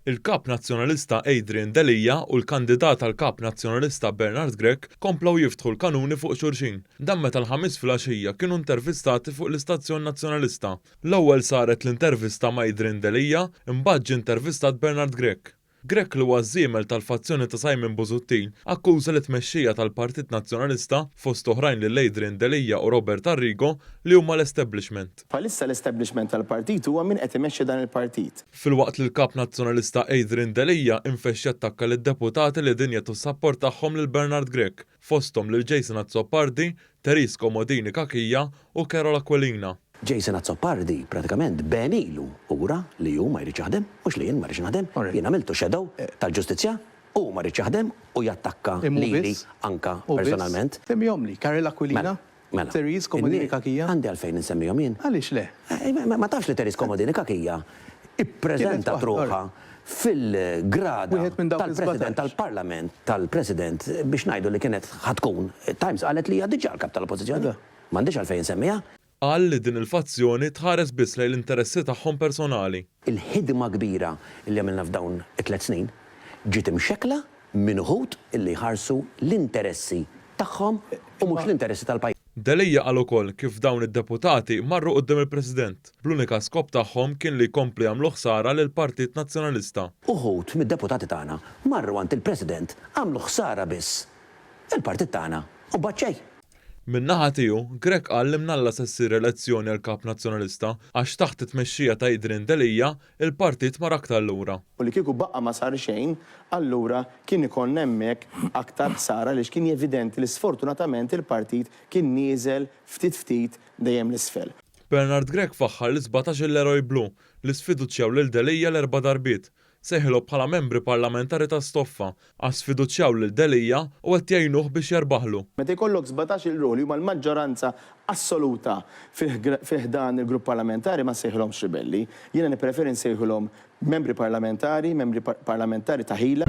Il-kap nazzjonalista Adrian Delija u l-kandidat tal-kap nazzjonalista Bernard Grech komplaw jiftħu l-kanuni fuq xulxin. Dan meta l-ħamis filgħaxija kienu intervistati fuq l-istazzjon nazzjonalista. L-ewwel saret l-intervista ma' Adrian Delija, imbagħad ġie intervistat Bernard Grech. Grech li huwa żiemel tal-fazzjoni ta' Simon Busuttil akkuża li tmexxija tal-Partit Nazzjonalista fost oħrajn lil Adrian Delija u Robert Arrigo li huma l-establishment. Bħalissa l-establishment tal-partit huwa min qed imexxi dan il-partit. Filwaqt li l-kap nazzjonalista Adrian Delija infexx jattakka lid-deputati li din jagħtu s-sapport tagħhom lil Bernard Grech, fosthom lil Jason Azzopardi, Teris Komodini Kakija u Carola Aquilina. Jason Azzopardi pratikament benilu ura li hu ma jridx jaħdem, mhux li jien ma rridx naħdem, jien għamiltu shadow tal-ġustizzja u ma rridx jaħdem u jattakka lili anka personalment. Semmihom li, Carola Aquilina, Teris Komodini Kakija. Għandi għalfejn insemmihom jien. Għaliex le? Ma tafx li Teris Komodini Kakija ippreżenta ruħha fil-grada tal-President tal-Parlament tal-President biex ngħidu li kienet ħatkun. Times qalet li hija diġà l-kap tal-Oppożizzjoni. M'għandix għalfejn insemmiha. Qal li din il-fazzjoni tħares biss lejn l-interessi tagħhom personali. Il-ħidma kbira li għamilna f'dawn it-3 snin ġiet imxekkla minn uħud illi ħarsu l-interessi tagħhom u mhux l-interessi tal-pajjiż. Delija qal ukoll kif dawn id-deputati marru quddiem il-President. Bl-unika skop tagħhom kien li jkompli jagħmlu ħsara lil Partit Nazzjonalista. Uħud mid-deputati tagħna marru għand il-President għamlu ħsara biss il-partit tagħna u baċċej. Min-naħa tiegħu, Grech qal li mnalla se ssir elezzjoni għal kap nazzjonalista għax taħt it-tmexxija ta' Adrian Delija il-partit mar aktar lura. U li kieku baqqa ma sar xejn, allura kien ikun hemmhekk aktar ħsara li kien evidenti li sfortunatament il-partit kien nieżel ftit dejjem l-isfel. Bernard Grech faħħar l-17 l-eroj blu li sfiduċjaw lil Delija l-4 darbiet. Seħħilu bħala membri parlamentari ta' stoffa għas sfiduċjaw lil Delija u qed jgħinuh biex jerbaħlu. Meta jkollok 17 il-roli huma l-maġġoranza assoluta fih dan il-grupp parlamentari ma sejħilhomx ribelli. Jiena nippreferi nsejħilhom membri parlamentari ta' ħila.